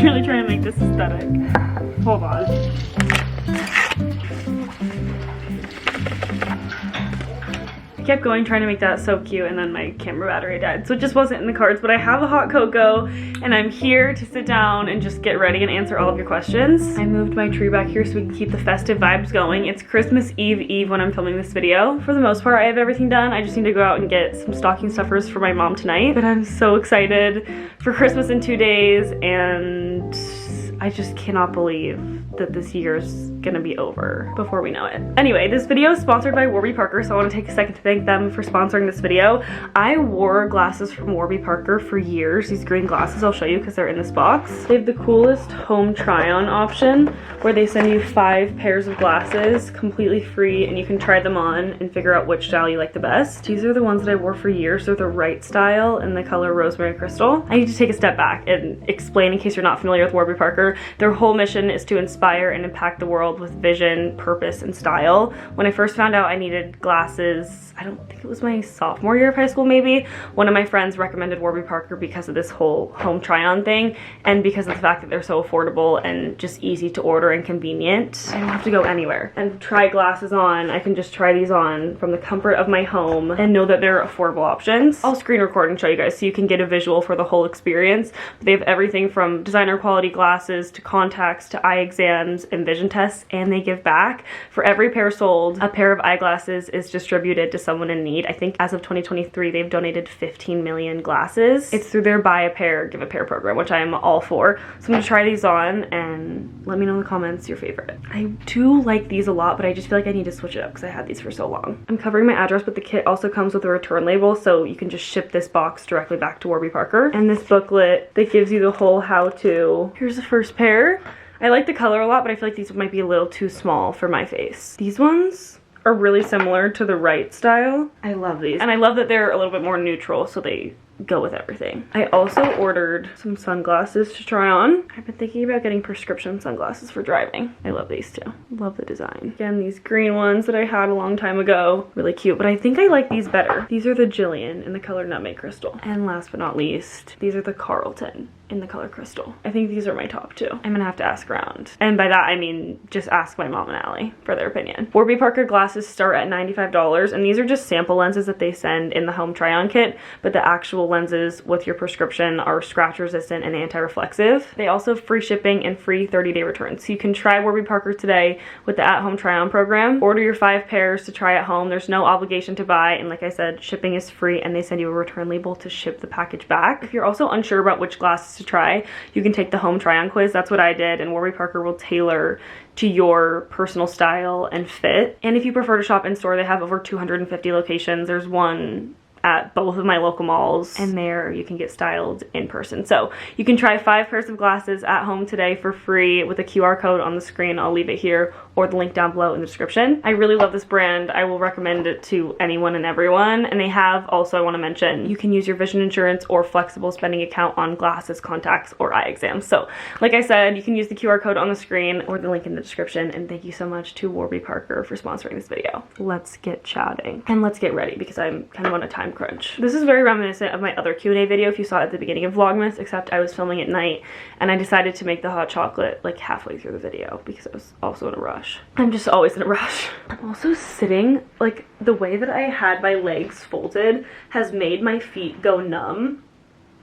really trying to make this aesthetic. Hold on. I kept going trying to make that so cute, and then my camera battery died, so it just wasn't in the cards. But I have a hot cocoa, and I'm here to sit down and just get ready and answer all of your questions. I moved my tree back here so we can keep the festive vibes going. It's Christmas Eve when I'm filming this video. For the most part, I have everything done. I just need to go out and get some stocking stuffers for my mom tonight. But I'm so excited for Christmas in 2 days, and I just cannot believe that this year's gonna be over before we know it. Anyway, this video is sponsored by Warby Parker, so I want to take a second to thank them for sponsoring this video. I wore glasses from Warby Parker for years, these green glasses. I'll show you because they're in this box. They have the coolest home try-on option where they send you 5 pairs of glasses completely free, and you can try them on and figure out which style you like the best. These are the ones that I wore for years. They're the right style in the color Rosemary Crystal. I need to take a step back and explain, in case you're not familiar with Warby Parker. Their whole mission is to inspire and impact the world with vision, purpose, and style. When I first found out I needed glasses, I don't think it was my sophomore year of high school maybe, one of my friends recommended Warby Parker because of this whole home try-on thing, and because of the fact that they're so affordable and just easy to order and convenient. I don't have to go anywhere and try glasses on. I can just try these on from the comfort of my home and know that they're affordable options. I'll screen record and show you guys so you can get a visual for the whole experience. They have everything from designer quality glasses to contacts to eye exams and vision tests, and they give back. For every pair sold, a pair of eyeglasses is distributed to someone in need. I think as of 2023, they've donated 15 million glasses. It's through their buy a pair, give a pair program, which I am all for. So I'm gonna try these on and let me know in the comments your favorite. I do like these a lot, but I just feel like I need to switch it up because I had these for so long. I'm covering my address, but the kit also comes with a return label, so you can just ship this box directly back to Warby Parker. And this booklet that gives you the whole how-to. Here's the first pair. I like the color a lot, but I feel like these might be a little too small for my face. These ones are really similar to the right style. I love these. And I love that they're a little bit more neutral, so they go with everything. I also ordered some sunglasses to try on. I've been thinking about getting prescription sunglasses for driving. I love these too. Love the design. Again, these green ones that I had a long time ago. Really cute, but I think I like these better. These are the Jillian in the color Nutmeg Crystal. And last but not least, these are the Carlton in the color Crystal. I think these are my top 2. I'm gonna have to ask around. And by that, I mean, just ask my mom and Allie for their opinion. Warby Parker glasses start at $95, and these are just sample lenses that they send in the home try-on kit, but the actual lenses with your prescription are scratch resistant and anti-reflexive. They also have free shipping and free 30-day returns. So you can try Warby Parker today with the at-home try-on program. Order your 5 pairs to try at home. There's no obligation to buy, and like I said, shipping is free, and they send you a return label to ship the package back. If you're also unsure about which glasses to try, you can take the home try-on quiz. That's what I did, and Warby Parker will tailor to your personal style and fit. And if you prefer to shop in store, they have over 250 locations. There's one at both of my local malls, and there you can get styled in person. So you can try 5 pairs of glasses at home today for free with a QR code on the screen. I'll leave it here, or the link down below in the description. I really love this brand. I will recommend it to anyone and everyone. And they have also, I want to mention, you can use your vision insurance or flexible spending account on glasses, contacts, or eye exams. So like I said, you can use the QR code on the screen or the link in the description. And thank you so much to Warby Parker for sponsoring this video. Let's get chatting and let's get ready because I'm kind of on a time crunch. This is very reminiscent of my other Q&A video if you saw it at the beginning of Vlogmas, except I was filming at night and I decided to make the hot chocolate like halfway through the video because I was also in a rush. I'm just always in a rush. I'm also sitting, like the way that I had my legs folded has made my feet go numb.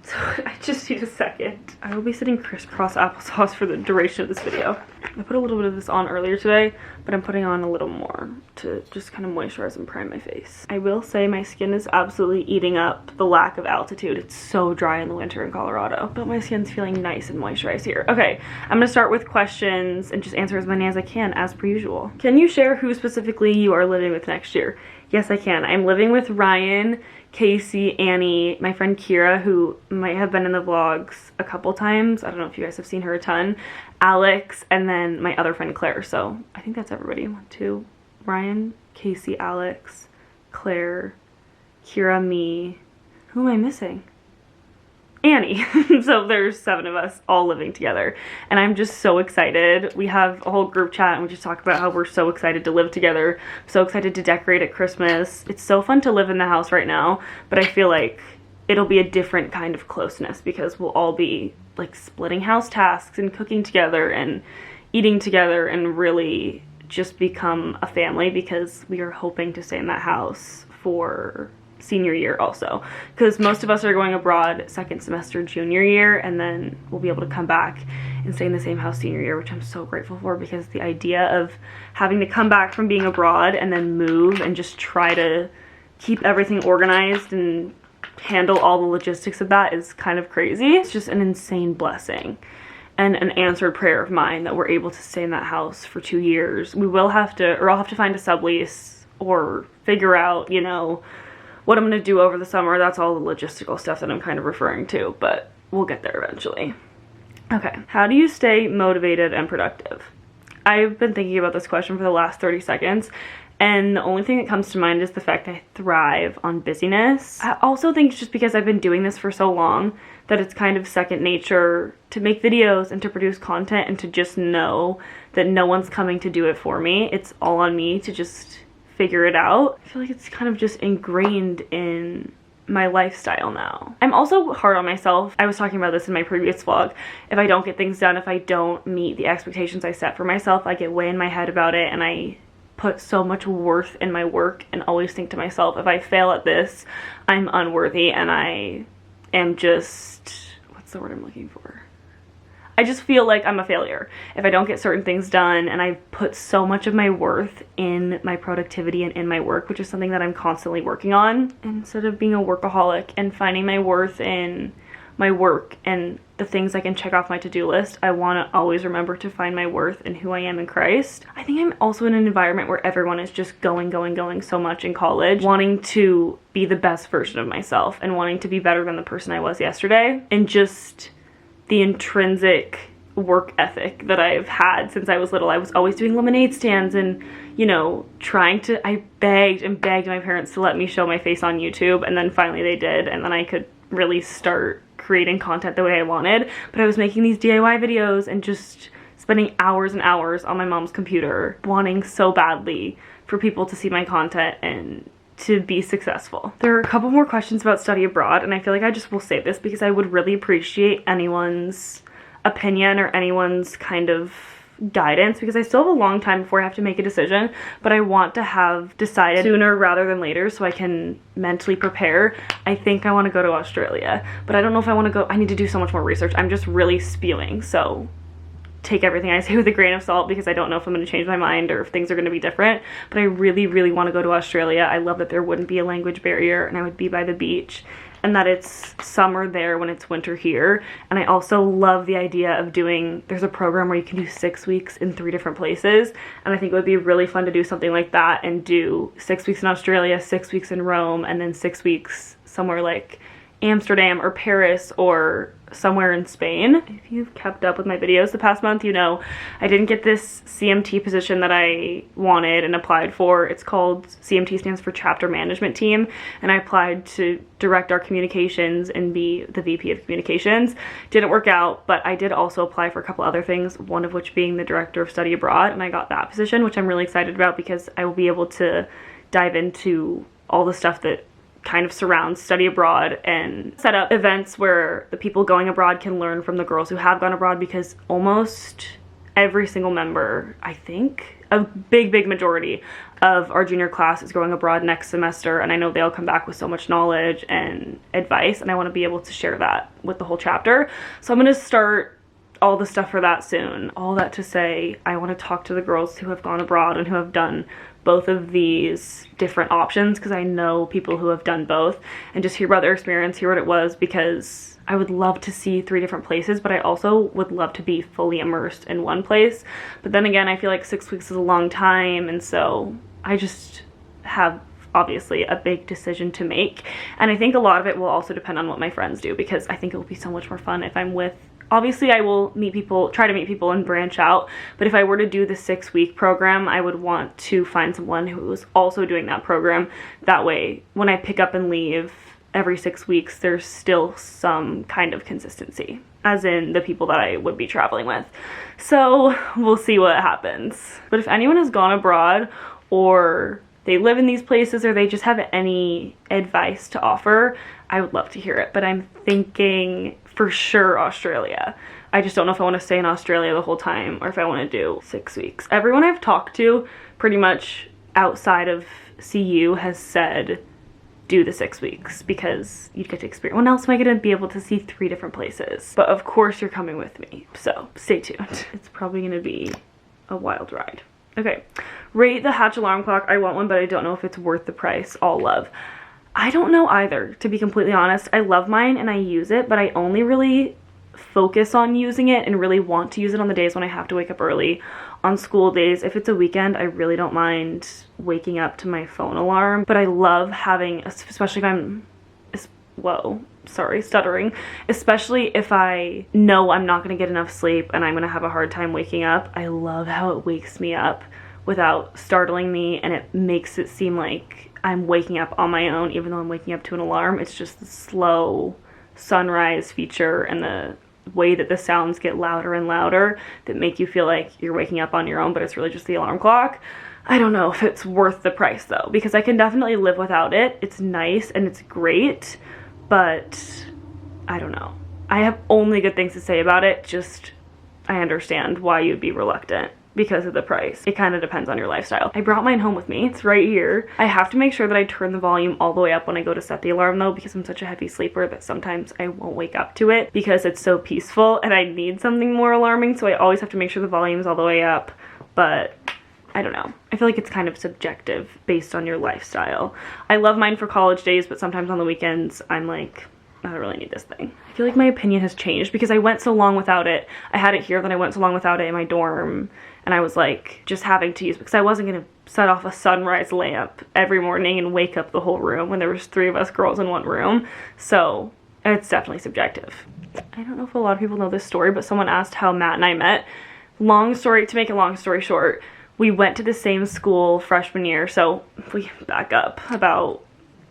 So I just need a second. I will be sitting crisscross applesauce for the duration of this video. I put a little bit of this on earlier today, but I'm putting on a little more to just kind of moisturize and prime my face. I will say my skin is absolutely eating up the lack of altitude. It's so dry in the winter in Colorado, but my skin's feeling nice and moisturized here. Okay, I'm gonna start with questions and just answer as many as I can, as per usual. Can you share who specifically you are living with next year? Yes, I can. I'm living with Ryan, Casey, Annie, my friend Kira, who might have been in the vlogs a couple times. I don't know if you guys have seen her a ton. Alex, and then my other friend Claire. So I think that's everybody. 1, 2, Ryan, Casey, Alex, Claire, Kira, me. Who am I missing? Annie. So there's 7 of us all living together, and I'm just so excited. We have a whole group chat and we just talk about how we're so excited to live together, so excited to decorate at Christmas. It's so fun to live in the house right now, but I feel like it'll be a different kind of closeness because we'll all be like splitting house tasks and cooking together and eating together and really just become a family, because we are hoping to stay in that house for senior year also, because most of us are going abroad second semester junior year, and then we'll be able to come back and stay in the same house senior year, which I'm so grateful for, because the idea of having to come back from being abroad and then move and just try to keep everything organized and handle all the logistics of that is kind of crazy. It's just an insane blessing and an answered prayer of mine that we're able to stay in that house for 2 years. We will have to, or I'll have to find a sublease or figure out, you know, what I'm going to do over the summer. That's all the logistical stuff that I'm kind of referring to, but we'll get there eventually. Okay, how do you stay motivated and productive? I've been thinking about this question for the last 30 seconds, and the only thing that comes to mind is the fact that I thrive on busyness. I also think just because I've been doing this for so long that it's kind of second nature to make videos and to produce content and to just know that no one's coming to do it for me. It's all on me to just figure it out. I feel like it's kind of just ingrained in my lifestyle now. I'm also hard on myself. I was talking about this in my previous vlog. If I don't get things done, if I don't meet the expectations I set for myself, I get way in my head about it, and I put so much worth in my work and always think to myself, if I fail at this, I'm unworthy, and I am just, what's the word I'm looking for? I just feel like I'm a failure if I don't get certain things done, and I've put so much of my worth in my productivity and in my work, which is something that I'm constantly working on. Instead of being a workaholic and finding my worth in my work and the things I can check off my to-do list, I want to always remember to find my worth in who I am in Christ. I think I'm also in an environment where everyone is just going so much in college, wanting to be the best version of myself and wanting to be better than the person I was yesterday, and just the intrinsic work ethic that I've had since I was little. I was always doing lemonade stands and, you know, I begged and begged my parents to let me show my face on YouTube, and then finally they did, and then I could really start creating content the way I wanted. But I was making these DIY videos and just spending hours and hours on my mom's computer, wanting so badly for people to see my content and to be successful. There are a couple more questions about study abroad, and I feel like I just will say this because I would really appreciate anyone's opinion or anyone's kind of guidance, because I still have a long time before I have to make a decision, but I want to have decided sooner rather than later so I can mentally prepare. I think I want to go to Australia, but I don't know if I want to go. I need to do so much more research. I'm just really spewing, so take everything I say with a grain of salt, because I don't know if I'm going to change my mind or if things are going to be different. But I really want to go to Australia. I love that there wouldn't be a language barrier, and I would be by the beach, and that it's summer there when it's winter here. And I also love the idea of there's a program where you can do 6 weeks in 3 different places, and I think it would be really fun to do something like that and do 6 weeks in Australia, 6 weeks in Rome, and then 6 weeks somewhere like Amsterdam or Paris or somewhere in Spain. If you've kept up with my videos the past month, you know I didn't get this CMT position that I wanted and applied for. It's called, CMT stands for Chapter Management Team, and I applied to direct our communications and be the VP of Communications. Didn't work out, but I did also apply for a couple other things, one of which being the Director of Study Abroad, and I got that position, which I'm really excited about because I will be able to dive into all the stuff that kind of surrounds study abroad and set up events where the people going abroad can learn from the girls who have gone abroad, because almost every single member, I think, a big majority of our junior class is going abroad next semester, and I know they'll come back with so much knowledge and advice, and I want to be able to share that with the whole chapter. So I'm going to start all the stuff for that soon. All that to say, I want to talk to the girls who have gone abroad and who have done both of these different options, because I know people who have done both, and just hear about their experience, hear what it was, because I would love to see 3 different places, but I also would love to be fully immersed in one place. But then again, I feel like 6 weeks is a long time, and so I just have obviously a big decision to make, and I think a lot of it will also depend on what my friends do, because I think it will be so much more fun if I'm with, obviously I will try to meet people and branch out, but if I were to do the 6-week program, I would want to find someone who was also doing that program. That way, when I pick up and leave every 6 weeks, there's still some kind of consistency, as in the people that I would be traveling with. So we'll see what happens. But if anyone has gone abroad or they live in these places or they just have any advice to offer, I would love to hear it. But I'm thinking for sure Australia. I just don't know if I want to stay in Australia the whole time or if I want to do 6 weeks. Everyone I've talked to pretty much outside of CU has said do the 6 weeks because you get to experience. When else am I going to be able to see 3 different places? But of course you're coming with me, so stay tuned. It's probably going to be a wild ride. Okay, rate the Hatch alarm clock. I want one, but I don't know if it's worth the price. All love. I don't know either, to be completely honest. I love mine and I use it, but I only really focus on using it and really want to use it on the days when I have to wake up early. On school days, if it's a weekend, I really don't mind waking up to my phone alarm, but I love having, especially if I'm, whoa, sorry, stuttering, especially if I know I'm not going to get enough sleep and I'm going to have a hard time waking up. I love how it wakes me up without startling me, and it makes it seem like I'm waking up on my own even though I'm waking up to an alarm. It's just the slow sunrise feature and the way that the sounds get louder and louder that make you feel like you're waking up on your own, but it's really just the alarm clock. I don't know if it's worth the price though, because I can definitely live without it. It's nice and it's great, but I don't know. I have only good things to say about it. Just, I understand why you'd be reluctant because of the price. It kind of depends on your lifestyle. I brought mine home with me. It's right here. I have to make sure that I turn the volume all the way up when I go to set the alarm though, because I'm such a heavy sleeper that sometimes I won't wake up to it because it's so peaceful and I need something more alarming, so I always have to make sure the volume's all the way up. But I don't know. I feel like it's kind of subjective based on your lifestyle. I love mine for college days, but sometimes on the weekends I'm like, I don't really need this thing. I feel like my opinion has changed because I went so long without it. I had it here, then I went so long without it in my dorm, and I was like just having to use, because I wasn't gonna set off a sunrise lamp every morning and wake up the whole room when there was 3 of us girls in one room. So it's definitely subjective. I don't know if a lot of people know this story, but someone asked how Matt and I met. Long story, to make a long story short, we went to the same school freshman year. So if we back up about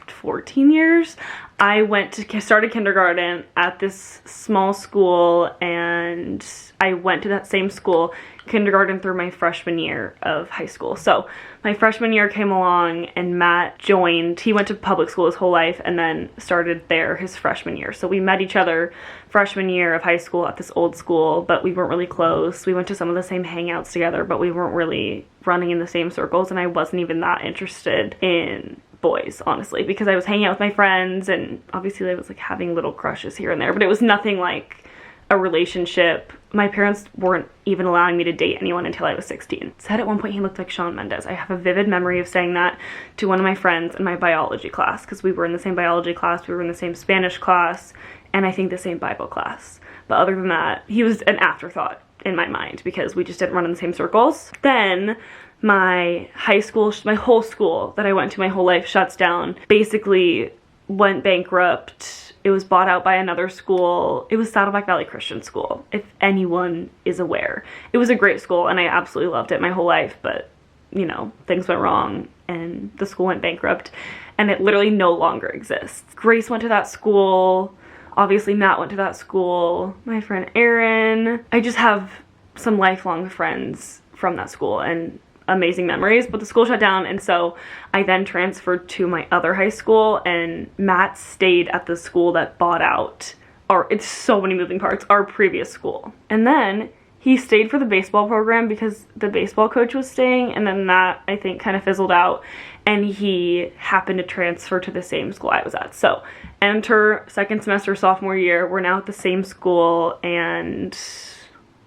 14 years, I started kindergarten at this small school, and I went to that same school kindergarten through my freshman year of high school. So my freshman year came along and Matt joined. He went to public school his whole life and then started there his freshman year. So we met each other freshman year of high school at this old school, but we weren't really close. We went to some of the same hangouts together, but we weren't really running in the same circles, and I wasn't even that interested in boys, honestly, because I was hanging out with my friends and obviously I was like having little crushes here and there, but it was nothing like a relationship. My parents weren't even allowing me to date anyone until I was 16. Said at one point he looked like Shawn Mendes. I have a vivid memory of saying that to one of my friends in my biology class, because we were in the same biology class, we were in the same Spanish class, and I think the same Bible class. But other than that, he was an afterthought in my mind because we just didn't run in the same circles. Then my high school, my whole school that I went to my whole life shuts down, basically went bankrupt. It was bought out by another school. It was Saddleback Valley Christian School, if anyone is aware. It was a great school and I absolutely loved it my whole life, but you know, things went wrong and the school went bankrupt and it literally no longer exists. Grace went to that school. Obviously Matt went to that school. My friend Erin. I just have some lifelong friends from that school and amazing memories, but the school shut down, and so I then transferred to my other high school, and Matt stayed at the school that bought out it's so many moving parts, our previous school. And then he stayed for the baseball program because the baseball coach was staying, and then that I think kind of fizzled out, and he happened to transfer to the same school I was at. So enter second semester sophomore year, we're now at the same school, and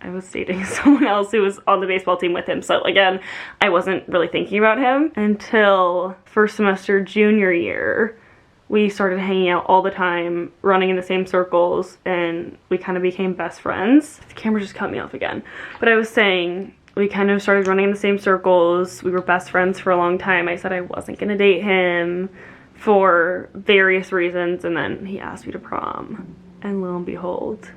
I was dating someone else who was on the baseball team with him. So again, I wasn't really thinking about him until first semester junior year. We started hanging out all the time, running in the same circles, and we kind of became best friends. The camera just cut me off again. But I was saying, we kind of started running in the same circles. We were best friends for a long time. I said I wasn't gonna date him for various reasons, and then he asked me to prom. And lo and behold,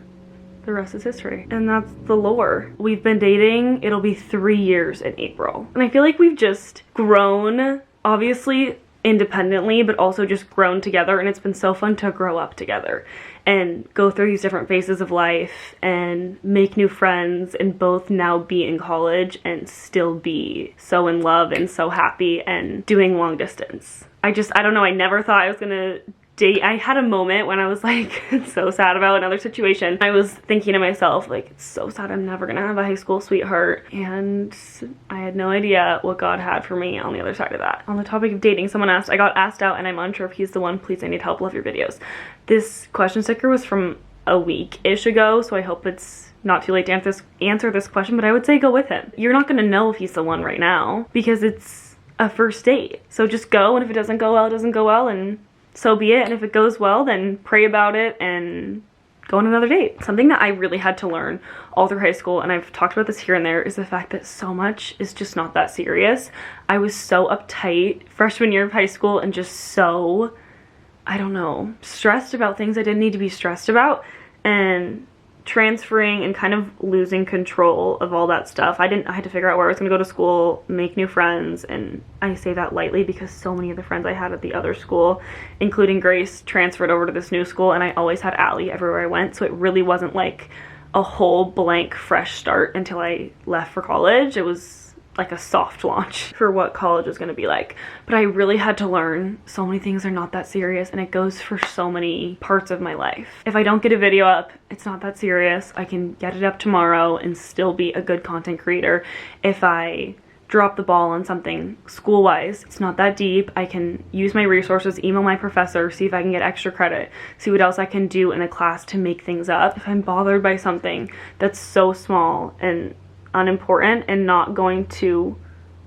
the rest is history. And that's the lore. We've been dating, it'll be 3 years in April. And I feel like we've just grown. Obviously, independently, but also just grown together, and it's been so fun to grow up together and go through these different phases of life and make new friends, and both now be in college and still be so in love and so happy and doing long distance. I don't know, I never thought I was gonna date. I had a moment when I was like so sad about another situation. I was thinking to myself, like, it's so sad I'm never gonna have a high school sweetheart, and I had no idea what God had for me on the other side of that. On the topic of dating, someone asked, I got asked out and I'm unsure if he's the one. Please, I need help. Love your videos. This question sticker was from a week-ish ago, so I hope it's not too late to answer this question, but I would say go with him. You're not gonna know if he's the one right now because it's a first date. So just go, and if it doesn't go well, it doesn't go well, and so be it. And if it goes well, then pray about it and go on another date. Something that I really had to learn all through high school, and I've talked about this here and there, is the fact that so much is just not that serious. I was so uptight freshman year of high school and just so, I don't know, stressed about things I didn't need to be stressed about, and transferring and kind of losing control of all that stuff. I had to figure out where I was gonna go to school, make new friends, and I say that lightly because so many of the friends I had at the other school, including Grace, transferred over to this new school, and I always had Allie everywhere I went, so it really wasn't like a whole blank fresh start until I left for college. It was like a soft launch for what college was gonna be like. But I really had to learn so many things are not that serious, and it goes for so many parts of my life. If I don't get a video up, it's not that serious. I can get it up tomorrow and still be a good content creator. If I drop the ball on something school-wise, it's not that deep. I can use my resources, email my professor, see if I can get extra credit, see what else I can do in a class to make things up. If I'm bothered by something that's so small and unimportant and not going to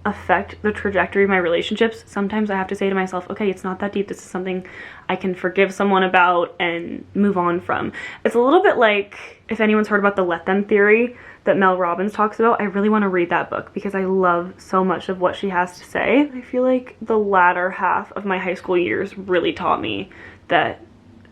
affect the trajectory of my relationships, sometimes I have to say to myself, okay, it's not that deep. This is something I can forgive someone about and move on from. It's a little bit like, if anyone's heard about the let them theory that Mel Robbins talks about, I really want to read that book because I love so much of what she has to say. I feel like the latter half of my high school years really taught me that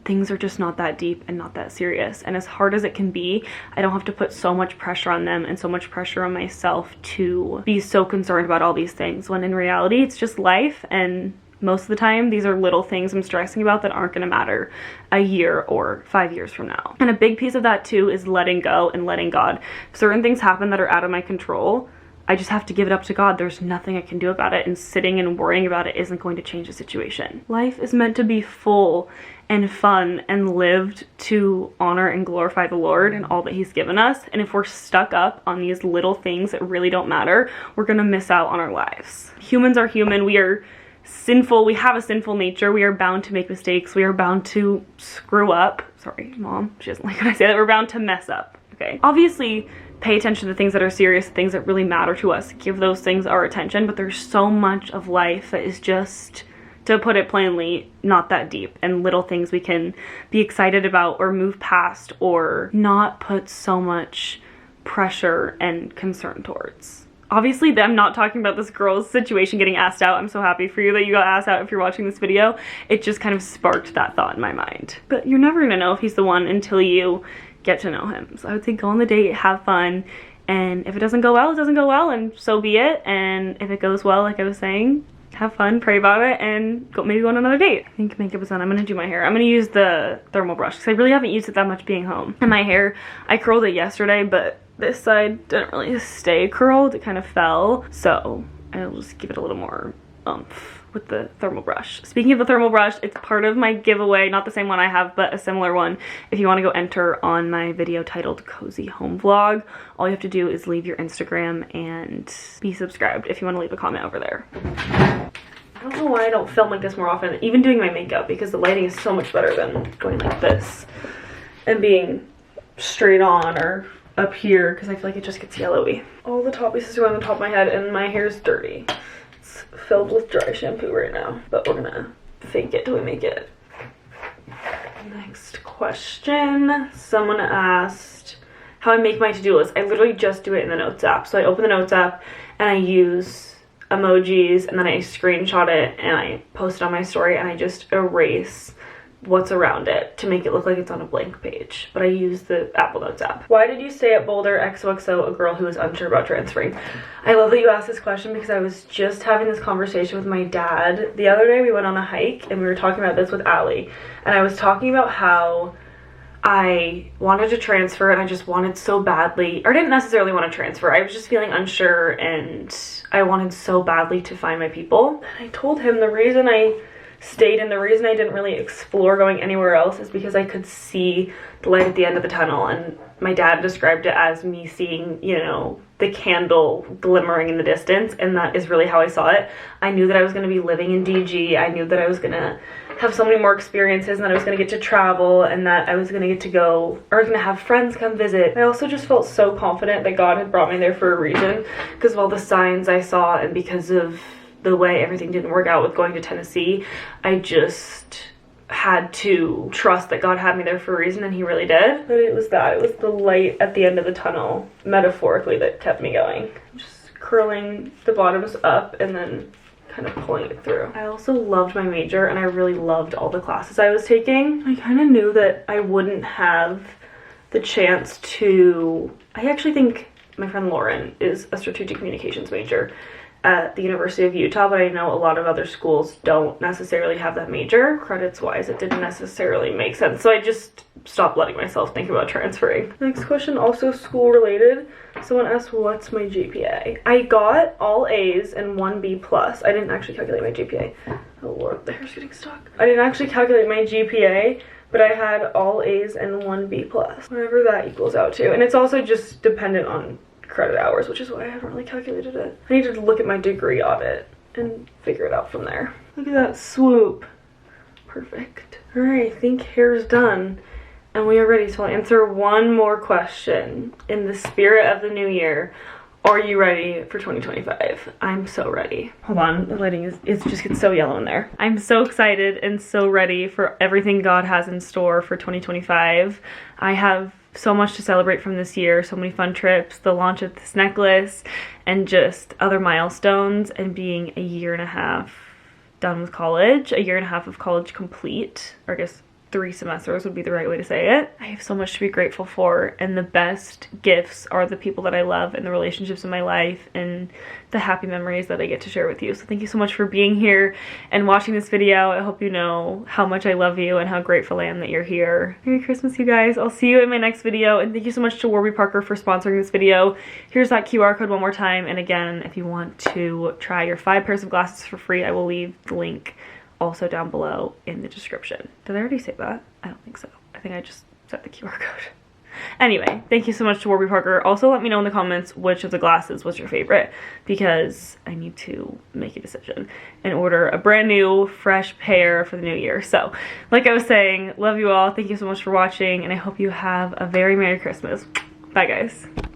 things are just not that deep and not that serious. And as hard as it can be, I don't have to put so much pressure on them and so much pressure on myself to be so concerned about all these things, when in reality, it's just life. And most of the time, these are little things I'm stressing about that aren't gonna matter a year or 5 years from now. And a big piece of that too is letting go and letting God. If certain things happen that are out of my control, I just have to give it up to God. There's nothing I can do about it, and sitting and worrying about it isn't going to change the situation. Life is meant to be full and fun and lived to honor and glorify the Lord and all that He's given us. And if we're stuck up on these little things that really don't matter, we're gonna miss out on our lives. Humans are human. We are sinful. We have a sinful nature. We are bound to make mistakes. We are bound to screw up. Sorry, Mom. She doesn't like when I say that. We're bound to mess up. Okay. Obviously, pay attention to things that are serious, things that really matter to us. Give those things our attention, but there's so much of life that is just, to put it plainly, not that deep, and little things we can be excited about or move past or not put so much pressure and concern towards. Obviously, I'm not talking about this girl's situation getting asked out. I'm so happy for you that you got asked out if you're watching this video. It just kind of sparked that thought in my mind. But you're never gonna know if he's the one until you get to know him. So I would say go on the date, have fun, and if it doesn't go well, it doesn't go well, and so be it. And if it goes well, like I was saying, have fun, pray about it, and maybe go on another date. I think makeup is done. I'm gonna do my hair. I'm gonna use the thermal brush because I really haven't used it that much being home. And my hair, I curled it yesterday, but this side didn't really stay curled. It kind of fell. So I'll just give it a little more oomph with the thermal brush. Speaking of the thermal brush, it's part of my giveaway, not the same one I have, but a similar one. If you want to go enter on my video titled Cozy Home Vlog, all you have to do is leave your Instagram and be subscribed if you want to leave a comment over there. I don't know why I don't film like this more often, even doing my makeup, because the lighting is so much better than going like this and being straight on or up here, because I feel like it just gets yellowy. All the top pieces are on the top of my head and my hair is dirty. Filled with dry shampoo right now, but we're gonna fake it till we make it. Next question. Someone asked how I make my to-do list. I literally just do it in the Notes app. So I open the Notes app and I use emojis, and then I screenshot it and I post it on my story, and I just erase what's around it to make it look like it's on a blank page, but I use the Apple Notes app. Why did you stay at Boulder XOXO, a girl who was unsure about transferring? I love that you asked this question because I was just having this conversation with my dad. The other day we went on a hike and we were talking about this with Allie, and I was talking about how I wanted to transfer and I just wanted so badly, or didn't necessarily want to transfer. I was just feeling unsure and I wanted so badly to find my people. And I told him the reason I stayed and the reason I didn't really explore going anywhere else is because I could see the light at the end of the tunnel, and my dad described it as me seeing, you know, the candle glimmering in the distance, and that is really how I saw it. I knew that I was going to be living in DG. I knew that I was going to have so many more experiences and that I was going to get to travel and that I was going to get to go, or I was going to have friends come visit. I also just felt so confident that God had brought me there for a reason because of all the signs I saw and because of the way everything didn't work out with going to Tennessee. I just had to trust that God had me there for a reason, and he really did. But it was the light at the end of the tunnel, metaphorically, that kept me going. Just curling the bottoms up and then kind of pulling it through. I also loved my major and I really loved all the classes I was taking. I kind of knew that I wouldn't have the chance to, I actually think my friend Lauren is a strategic communications major at the University of Utah, but I know a lot of other schools don't necessarily have that major. Credits wise, it didn't necessarily make sense, so I just stopped letting myself think about transferring. Next question, also school related. Someone asked, what's my GPA? I got all A's and 1 B+. I didn't actually calculate my GPA. Oh Lord, the hair's getting stuck. I didn't actually calculate my GPA, but I had all A's and 1 B+, whatever that equals out to. And it's also just dependent on credit hours, which is why I haven't really calculated it. I need to look at my degree audit and figure it out from there. Look at that swoop. Perfect. All right, I think hair's done and we are ready. So I'll answer one more question. In the spirit of the new year, are you ready for 2025? I'm so ready. Hold on, the lighting it just gets so yellow in there. I'm so excited and so ready for everything God has in store for 2025. I have so much to celebrate from this year, so many fun trips, the launch of this necklace, and just other milestones, and being a year and a half done with college, a year and a half of college complete, or I guess 3 semesters would be the right way to say it. I have so much to be grateful for, and the best gifts are the people that I love and the relationships in my life and the happy memories that I get to share with you. So thank you so much for being here and watching this video. I hope you know how much I love you and how grateful I am that you're here. Merry Christmas, you guys. I'll see you in my next video, and thank you so much to Warby Parker for sponsoring this video. Here's that QR code one more time, and again, if you want to try your 5 pairs of glasses for free, I will leave the link also down below in the description. Did I already say that? I don't think so. I think I just set the QR code. Anyway, thank you so much to Warby Parker. Also, let me know in the comments which of the glasses was your favorite, because I need to make a decision and order a brand new, fresh pair for the new year. So, like I was saying, love you all. Thank you so much for watching, and I hope you have a very Merry Christmas. Bye, guys.